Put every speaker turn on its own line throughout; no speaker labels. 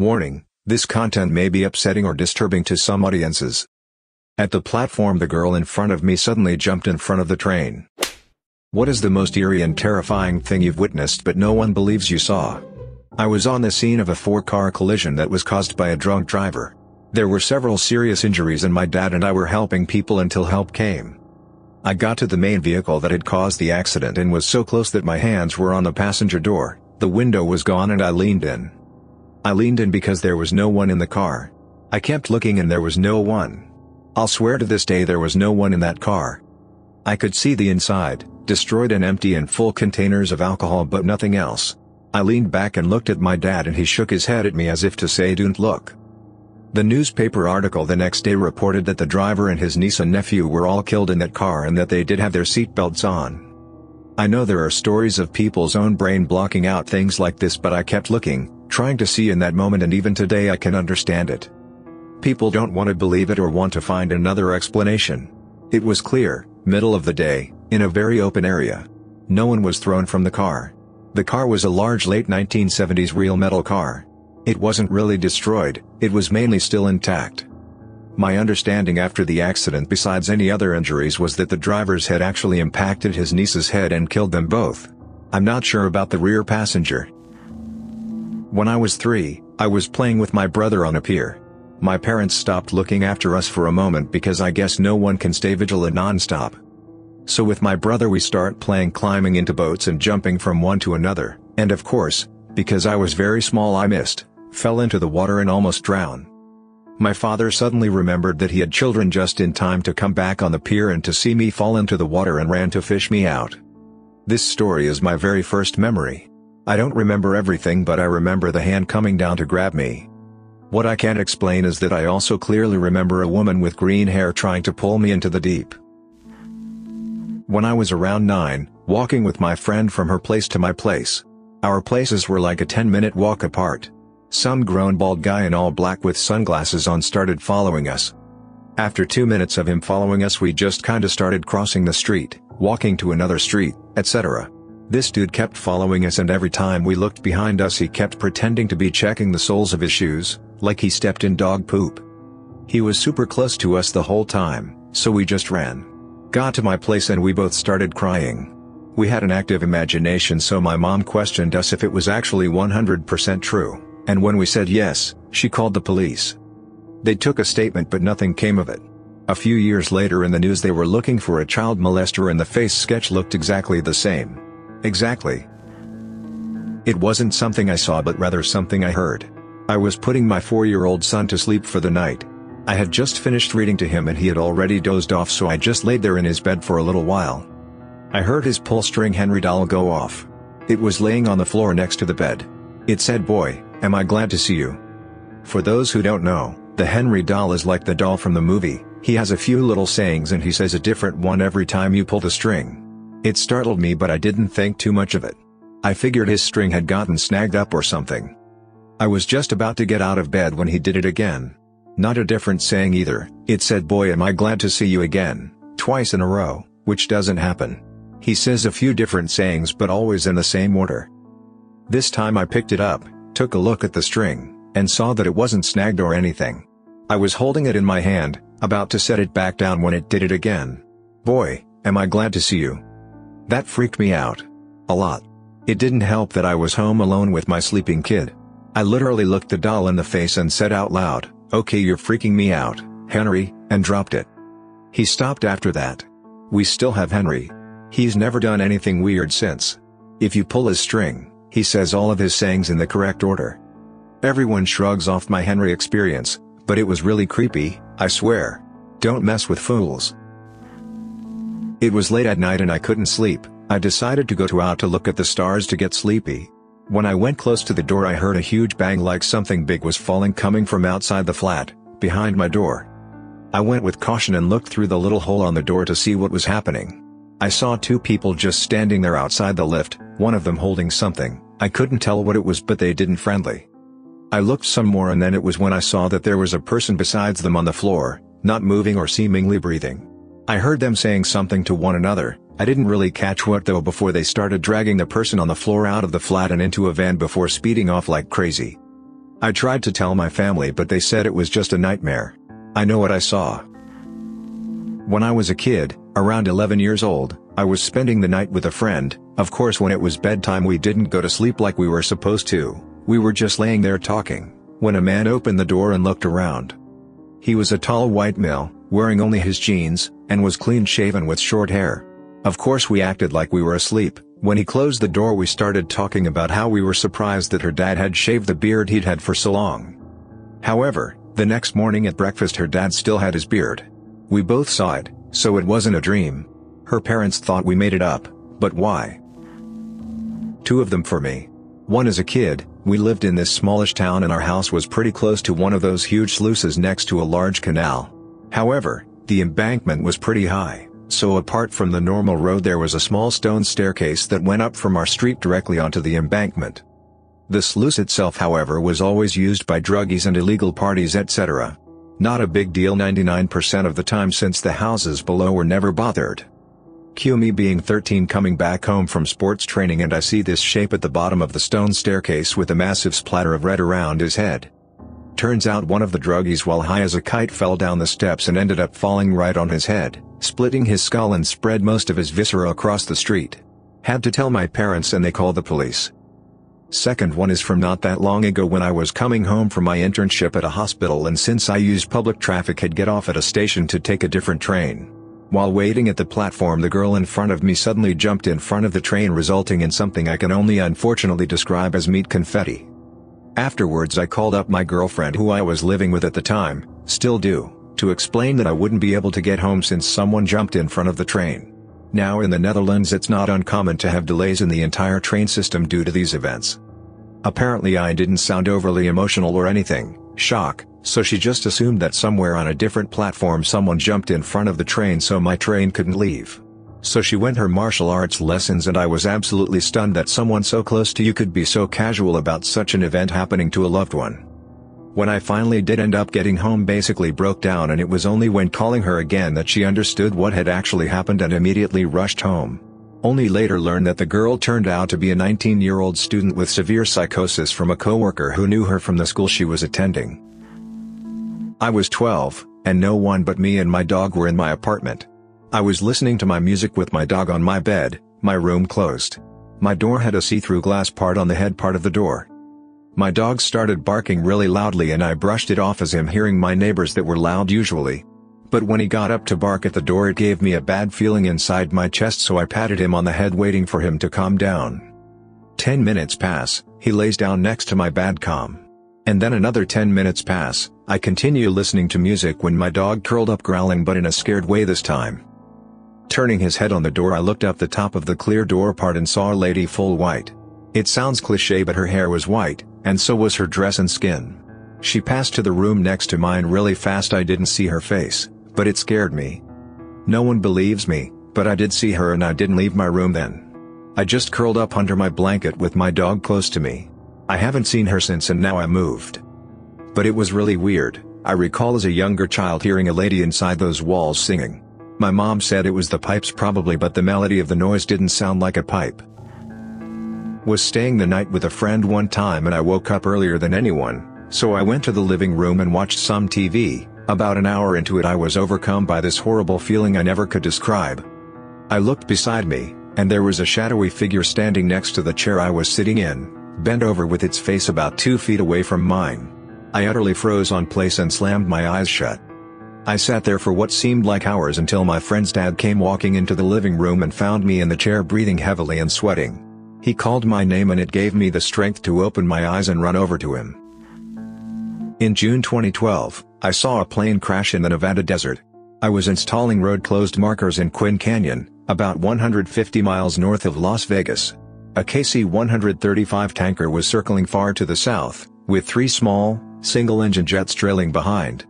Warning, this content may be upsetting or disturbing to some audiences. At the platform, the girl in front of me suddenly jumped in front of the train. What is the most eerie and terrifying thing you've witnessed but no one believes you saw? I was on the scene of a 4-car collision that was caused by a drunk driver. There were several serious injuries and my dad and I were helping people until help came. I got to the main vehicle that had caused the accident and was so close that my hands were on the passenger door, the window was gone and I leaned in. I leaned in because there was no one in the car. I kept looking and there was no one. I'll swear to this day there was no one in that car. I could see the inside, destroyed and empty and full containers of alcohol but nothing else. I leaned back and looked at my dad and he shook his head at me as if to say don't look. The newspaper article the next day reported that the driver and his niece and nephew were all killed in that car and that they did have their seatbelts on. I know there are stories of people's own brain blocking out things like this but I kept looking, trying to see in that moment and even today I can understand it. People don't want to believe it or want to find another explanation. It was clear, middle of the day, in a very open area. No one was thrown from the car. The car was a large late 1970s real metal car. It wasn't really destroyed, it was mainly still intact. My understanding after the accident besides any other injuries was that the driver's head actually impacted his niece's head and killed them both. I'm not sure about the rear passenger. When I was 3, I was playing with my brother on a pier. My parents stopped looking after us for a moment because I guess no one can stay vigilant non-stop. So with my brother we start playing climbing into boats and jumping from one to another, and of course, because I was very small I missed, fell into the water and almost drowned. My father suddenly remembered that he had children just in time to come back on the pier and to see me fall into the water and ran to fish me out. This story is my very first memory. I don't remember everything but I remember the hand coming down to grab me. What I can't explain is that I also clearly remember a woman with green hair trying to pull me into the deep. When I was around 9, walking with my friend from her place to my place. Our places were like a 10-minute walk apart. Some grown bald guy in all black with sunglasses on started following us. After 2 minutes of him following us we just kinda started crossing the street, walking to another street, etc. This dude kept following us and every time we looked behind us he kept pretending to be checking the soles of his shoes, like he stepped in dog poop. He was super close to us the whole time, so we just ran. Got to my place and we both started crying. We had an active imagination so my mom questioned us if it was actually 100% true, and when we said yes, she called the police. They took a statement but nothing came of it. A few years later in the news they were looking for a child molester and the face sketch looked exactly the same. Exactly. It wasn't something I saw but rather something I heard. I was putting my 4-year-old son to sleep for the night. I had just finished reading to him and he had already dozed off so I just laid there in his bed for a little while. I heard his pull-string Henry doll go off. It was laying on the floor next to the bed. It said, "Boy, am I glad to see you." For those who don't know, the Henry doll is like the doll from the movie. He has a few little sayings and he says a different one every time you pull the string. It startled me but I didn't think too much of it. I figured his string had gotten snagged up or something. I was just about to get out of bed when he did it again. Not a different saying either, it said, "Boy, am I glad to see you again," twice in a row, which doesn't happen. He says a few different sayings but always in the same order. This time I picked it up, took a look at the string, and saw that it wasn't snagged or anything. I was holding it in my hand, about to set it back down when it did it again. "Boy, am I glad to see you." That freaked me out. A lot. It didn't help that I was home alone with my sleeping kid. I literally looked the doll in the face and said out loud, "Okay, you're freaking me out, Henry," and dropped it. He stopped after that. We still have Henry. He's never done anything weird since. If you pull his string, he says all of his sayings in the correct order. Everyone shrugs off my Henry experience, but it was really creepy, I swear. Don't mess with fools. It was late at night and I couldn't sleep. I decided to go out to look at the stars to get sleepy. When I went close to the door I heard a huge bang like something big was falling coming from outside the flat, behind my door. I went with caution and looked through the little hole on the door to see what was happening. I saw 2 people just standing there outside the lift, one of them holding something. I couldn't tell what it was but they didn't friendly. I looked some more and then it was when I saw that there was a person besides them on the floor, not moving or seemingly breathing. I heard them saying something to one another. I didn't really catch what though before they started dragging the person on the floor out of the flat and into a van before speeding off like crazy. I tried to tell my family but they said it was just a nightmare. I know what I saw. When I was a kid, around 11 years old, I was spending the night with a friend. Of course when it was bedtime we didn't go to sleep like we were supposed to, we were just laying there talking, when a man opened the door and looked around. He was a tall white male, wearing only his jeans, and was clean shaven with short hair. Of course we acted like we were asleep. When he closed the door we started talking about how we were surprised that her dad had shaved the beard he'd had for so long. However, the next morning at breakfast her dad still had his beard. We both saw it, so it wasn't a dream. Her parents thought we made it up, but why? Two of them for me. One as a kid, we lived in this smallish town and our house was pretty close to one of those huge sluices next to a large canal. However, the embankment was pretty high, so apart from the normal road there was a small stone staircase that went up from our street directly onto the embankment. The sluice itself however was always used by druggies and illegal parties etc. Not a big deal 99% of the time since the houses below were never bothered. Cue me being 13 coming back home from sports training and I see this shape at the bottom of the stone staircase with a massive splatter of red around his head. Turns out one of the druggies while high as a kite fell down the steps and ended up falling right on his head, splitting his skull and spread most of his viscera across the street. Had to tell my parents and they called the police. Second one is from not that long ago when I was coming home from my internship at a hospital and since I used public traffic had get off at a station to take a different train. While waiting at the platform the girl in front of me suddenly jumped in front of the train resulting in something I can only unfortunately describe as meat confetti. Afterwards I called up my girlfriend who I was living with at the time, still do, to explain that I wouldn't be able to get home since someone jumped in front of the train. Now in the Netherlands it's not uncommon to have delays in the entire train system due to these events. Apparently I didn't sound overly emotional or anything, shock, so she just assumed that somewhere on a different platform someone jumped in front of the train so my train couldn't leave. So she went her martial arts lessons and I was absolutely stunned that someone so close to you could be so casual about such an event happening to a loved one. When I finally did end up getting home basically broke down and it was only when calling her again that she understood what had actually happened and immediately rushed home. Only later learned that the girl turned out to be a 19-year-old student with severe psychosis from a coworker who knew her from the school she was attending. I was 12, and no one but me and my dog were in my apartment. I was listening to my music with my dog on my bed, my room closed. My door had a see-through glass part on the head part of the door. My dog started barking really loudly and I brushed it off as him hearing my neighbors that were loud usually. But when he got up to bark at the door it gave me a bad feeling inside my chest so I patted him on the head waiting for him to calm down. 10 minutes pass, he lays down next to my bed calm. And then another 10 minutes pass, I continue listening to music when my dog curled up growling but in a scared way this time. Turning his head on the door I looked up the top of the clear door part and saw a lady full white. It sounds cliché but her hair was white, and so was her dress and skin. She passed to the room next to mine really fast. I didn't see her face, but it scared me. No one believes me, but I did see her and I didn't leave my room then. I just curled up under my blanket with my dog close to me. I haven't seen her since and now I moved. But it was really weird. I recall as a younger child hearing a lady inside those walls singing. My mom said it was the pipes probably but the melody of the noise didn't sound like a pipe. Was staying the night with a friend one time and I woke up earlier than anyone, so I went to the living room and watched some TV. About an hour into it I was overcome by this horrible feeling I never could describe. I looked beside me, and there was a shadowy figure standing next to the chair I was sitting in, bent over with its face about 2 feet away from mine. I utterly froze on place and slammed my eyes shut. I sat there for what seemed like hours until my friend's dad came walking into the living room and found me in the chair breathing heavily and sweating. He called my name and it gave me the strength to open my eyes and run over to him. In June 2012, I saw a plane crash in the Nevada desert. I was installing road closed markers in Quinn Canyon, about 150 miles north of Las Vegas. A KC-135 tanker was circling far to the south, with 3 small, single-engine jets trailing behind.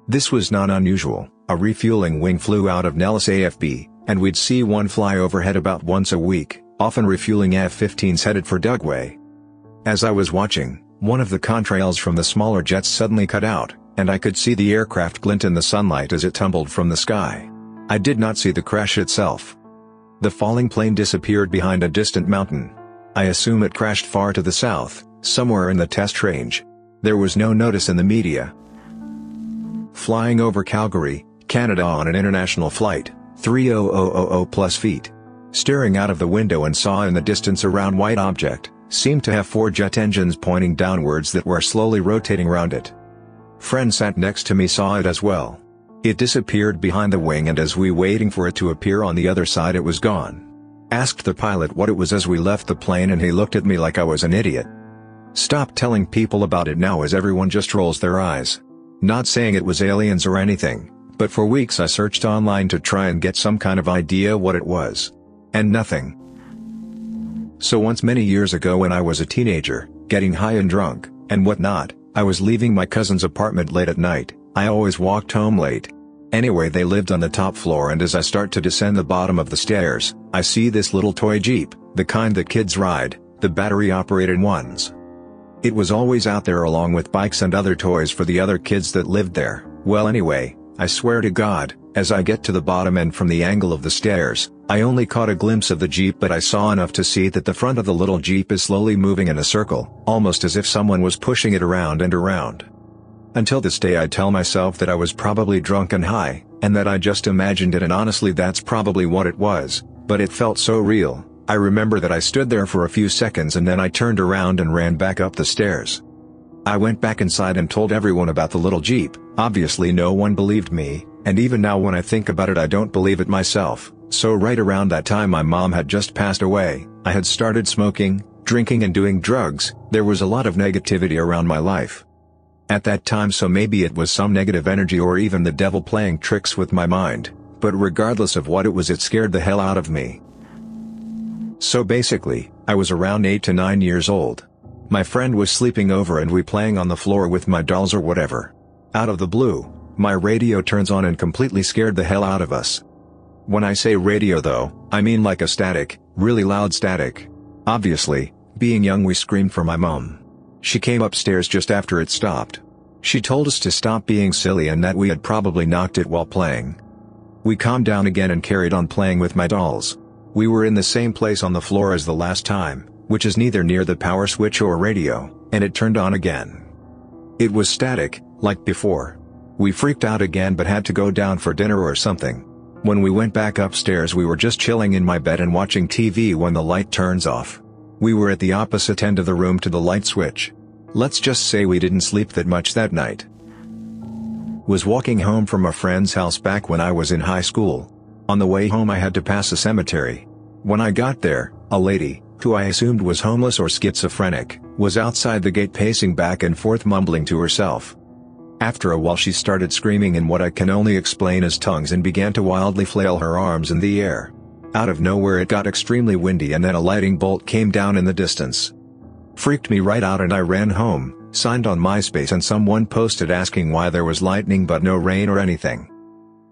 This was not unusual. A refueling wing flew out of Nellis AFB, and we'd see one fly overhead about once a week, often refueling F-15s headed for Dugway. As I was watching, one of the contrails from the smaller jets suddenly cut out, and I could see the aircraft glint in the sunlight as it tumbled from the sky. I did not see the crash itself. The falling plane disappeared behind a distant mountain. I assume it crashed far to the south, somewhere in the test range. There was no notice in the media. Flying over Calgary, Canada on an international flight, 30,000 plus feet. Staring out of the window and saw in the distance a round white object, seemed to have 4 jet engines pointing downwards that were slowly rotating round it. Friend sat next to me saw it as well. It disappeared behind the wing, and as we waiting for it to appear on the other side it was gone. Asked the pilot what it was as we left the plane, and he looked at me like I was an idiot. Stop telling people about it now, as everyone just rolls their eyes. Not saying it was aliens or anything, but for weeks I searched online to try and get some kind of idea what it was. And nothing. So once many years ago when I was a teenager, getting high and drunk, and whatnot, I was leaving my cousin's apartment late at night. I always walked home late. Anyway, they lived on the top floor, and as I start to descend the bottom of the stairs, I see this little toy Jeep, the kind that kids ride, the battery-operated ones. It was always out there along with bikes and other toys for the other kids that lived there. Well, anyway, I swear to God, as I get to the bottom and from the angle of the stairs, I only caught a glimpse of the Jeep, but I saw enough to see that the front of the little Jeep is slowly moving in a circle, almost as if someone was pushing it around and around. Until this day I tell myself that I was probably drunk and high, and that I just imagined it, and honestly that's probably what it was, but it felt so real. I remember that I stood there for a few seconds and then I turned around and ran back up the stairs. I went back inside and told everyone about the little Jeep. Obviously no one believed me, and even now when I think about it I don't believe it myself. So right around that time my mom had just passed away, I had started smoking, drinking and doing drugs. There was a lot of negativity around my life at that time, so maybe it was some negative energy or even the devil playing tricks with my mind, but regardless of what it was, it scared the hell out of me. So basically, I was around 8 to 9 years old. My friend was sleeping over and we playing on the floor with my dolls or whatever. Out of the blue, my radio turns on and completely scared the hell out of us. When I say radio though, I mean like a static, really loud static. Obviously, being young we screamed for my mom. She came upstairs just after it stopped. She told us to stop being silly and that we had probably knocked it while playing. We calmed down again and carried on playing with my dolls. We were in the same place on the floor as the last time, which is neither near the power switch or radio, and it turned on again. It was static, like before. We freaked out again but had to go down for dinner or something. When we went back upstairs we were just chilling in my bed and watching TV when the light turns off. We were at the opposite end of the room to the light switch. Let's just say we didn't sleep that much that night. Was walking home from a friend's house back when I was in high school. On the way home I had to pass a cemetery. When I got there, a lady, who I assumed was homeless or schizophrenic, was outside the gate pacing back and forth mumbling to herself. After a while she started screaming in what I can only explain as tongues and began to wildly flail her arms in the air. Out of nowhere it got extremely windy and then a lightning bolt came down in the distance. Freaked me right out and I ran home, signed on MySpace, and someone posted asking why there was lightning but no rain or anything.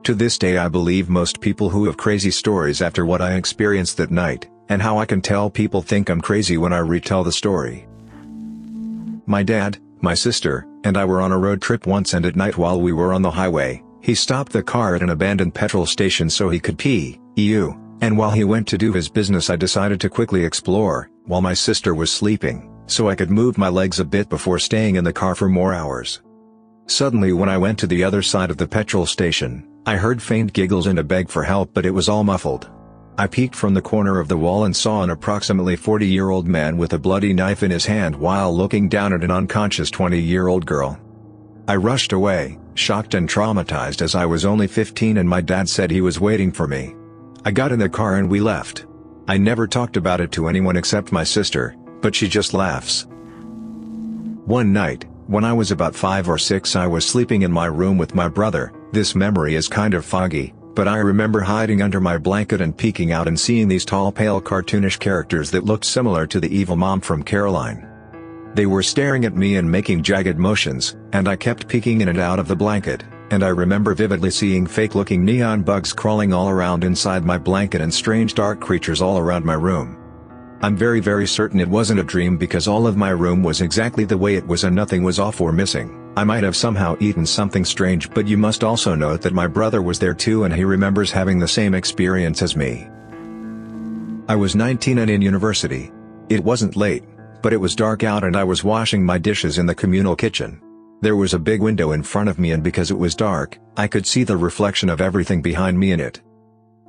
To this day I believe most people who have crazy stories after what I experienced that night, and how I can tell people think I'm crazy when I retell the story. My dad, my sister, and I were on a road trip once, and at night while we were on the highway, he stopped the car at an abandoned petrol station so he could pee, and while he went to do his business I decided to quickly explore, while my sister was sleeping, so I could move my legs a bit before staying in the car for more hours. Suddenly when I went to the other side of the petrol station, I heard faint giggles and a beg for help, but it was all muffled. I peeked from the corner of the wall and saw an approximately 40-year-old man with a bloody knife in his hand while looking down at an unconscious 20-year-old girl. I rushed away, shocked and traumatized, as I was only 15 and my dad said he was waiting for me. I got in the car and we left. I never talked about it to anyone except my sister, but she just laughs. One night, when I was about 5 or 6, I was sleeping in my room with my brother. This memory is kind of foggy, but I remember hiding under my blanket and peeking out and seeing these tall, pale, cartoonish characters that looked similar to the evil mom from Caroline. They were staring at me and making jagged motions, and I kept peeking in and out of the blanket, and I remember vividly seeing fake-looking neon bugs crawling all around inside my blanket and strange dark creatures all around my room. I'm very certain it wasn't a dream because all of my room was exactly the way it was and nothing was off or missing. I might have somehow eaten something strange, but you must also note that my brother was there too and he remembers having the same experience as me. I was 19 and in university. It wasn't late, but it was dark out and I was washing my dishes in the communal kitchen. There was a big window in front of me, and because it was dark, I could see the reflection of everything behind me in it.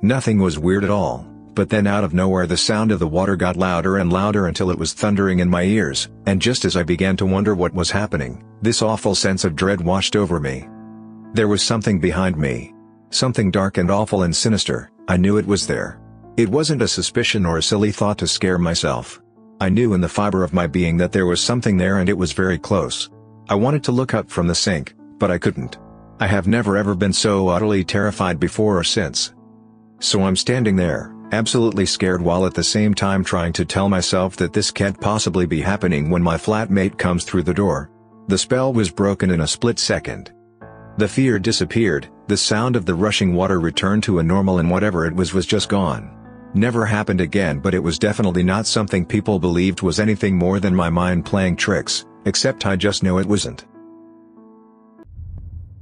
Nothing was weird at all, but then out of nowhere the sound of the water got louder and louder until it was thundering in my ears, and just as I began to wonder what was happening, this awful sense of dread washed over me. There was something behind me. Something dark and awful and sinister. I knew it was there. It wasn't a suspicion or a silly thought to scare myself. I knew in the fiber of my being that there was something there, and it was very close. I wanted to look up from the sink, but I couldn't. I have never ever been so utterly terrified before or since. So I'm standing there, absolutely scared, while at the same time trying to tell myself that this can't possibly be happening, when my flatmate comes through the door. The spell was broken in a split second. The fear disappeared, the sound of the rushing water returned to a normal, and whatever it was just gone. Never happened again, but it was definitely not something people believed was anything more than my mind playing tricks, except I just know it wasn't.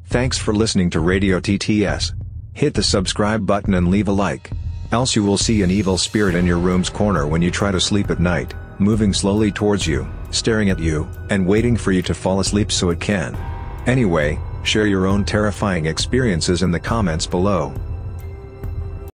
Thanks for listening to Radio TTS. Hit the subscribe button and leave a like. Else you will see an evil spirit in your room's corner when you try to sleep at night, moving slowly towards you, staring at you, and waiting for you to fall asleep so it can. Anyway, share your own terrifying experiences in the comments below.